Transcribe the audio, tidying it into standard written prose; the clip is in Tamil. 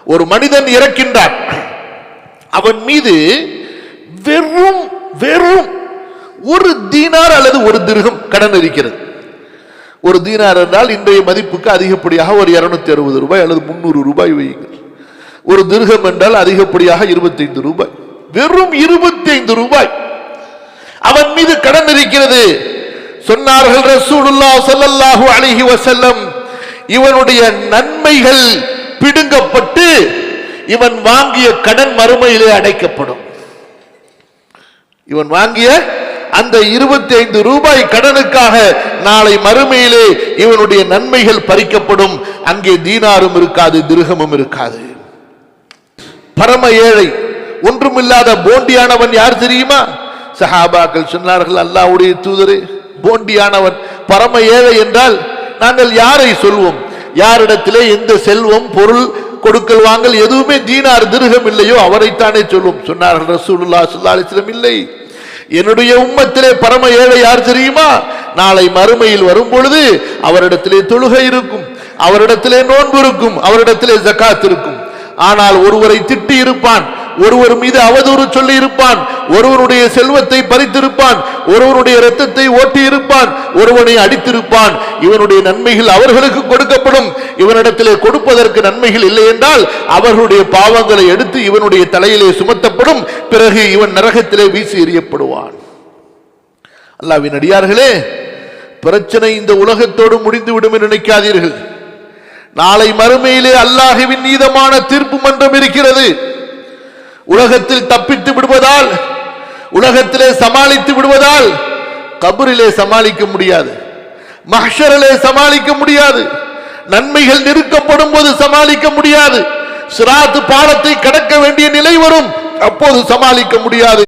ஒரு மனிதன் இறக்கின்றான், அவன் மீது வெறும் வெறும் ஒரு தீனார் அல்லது ஒரு திர்ஹம் கடன் இருக்கிறது. ஒரு தீனார் என்றால் இன்றைய மதிப்புக்கு அதிகப்படியாக ஒரு 260 ரூபாய் அல்லது 300 ரூபாய் வையுங்கள். ஒரு திர்ஹம் என்றால் அதிகப்படியாக 25 ரூபாய். வெறும் 25 ரூபாய் அவன் மீது கடன் இருக்கிறது. சொன்னார்கள் ரசூலுல்லாஹ் ஸல்லல்லாஹு அலைஹி வஸல்லம், இவனுடைய நன்மைகள் பிடுங்கப்பட்டு இவன் வாங்கிய கடன் மறுமையிலே அடைக்கப்படும். இவன் வாங்கிய அந்த 25 ரூபாய் கடனுக்காக நாளை மறுமையிலே இவனுடைய நன்மைகள் பறிக்கப்படும். அங்கே தீனாரும் இருக்காது, திர்ஹமும் இருக்காது. பரம ஏழை, ஒன்றுமில்லாத போண்டியானவன் யார் தெரியுமா? சஹாபாக்கள் சொன்னார்கள், அல்லாஹ்வுடைய தூதரே, போண்டியானவன் பரம ஏழை என்றால் நாங்கள் யாரை சொல்வோம்? யாரிடத்திலே எந்த செல்வம் பொருள் கொடுக்கல் வாங்கல் எதுவுமே தீனார் திர்ஹம் இல்லையோ அவரைத்தானே சொல்வோம். சொன்னார்கள் ரசூலுல்லாஹ் ஸல்லல்லாஹு அலைஹி வஸல்லம், இல்லை, என்னுடைய உம்மத்திலே பரம ஏழை யார் தெரியுமா? நாளை மறுமையில் வரும் பொழுது அவரிடத்திலே தொழுகை இருக்கும், அவரிடத்திலே நோன்பு இருக்கும், அவரிடத்திலே ஜகாத் இருக்கும். ஆனால் ஒருவரை திட்டி இருப்பான், ஒருவர் மீது அவதூறு சொல்லி இருப்பான், ஒருவருடைய செல்வத்தை பறித்திருப்பான், ஒருவருடைய இரத்தத்தை ஓட்டி இருப்பான், ஒருவனை அடித்திருப்பான். இவனுடைய நன்மைகள் அவர்களுக்கு கொடுக்கப்படும். இவனிடத்திலே கொடுப்பதற்கு நன்மைகள் இல்லை என்றால் அவர்களுடைய பாவங்களை எடுத்து இவனுடைய தலையிலே சுமத்தப்படும். பிறகு இவன் நரகத்திலே வீசி எறியப்படுவான். அல்லாஹ்வின் அடியார்களே, பிரச்சனை இந்த உலகத்தோடு முடிந்துவிடும் என்று நினைக்காதீர்கள். நாளை மறுமையிலே அல்லாஹ்வின் நீதமான தீர்ப்பு மன்றம் இருக்கிறது. உலகத்தில் தப்பித்து விடுவதால், உலகத்திலே சமாளித்து விடுவதால் கபரிலே சமாளிக்க முடியாது, மஹ்ஷரிலே சமாளிக்க முடியாது, நன்மைகள் நெருக்கப்படும் போது சமாளிக்க முடியாது, சிராத் பாலத்தை கடக்க வேண்டிய நிலை வரும், அப்போது சமாளிக்க முடியாது.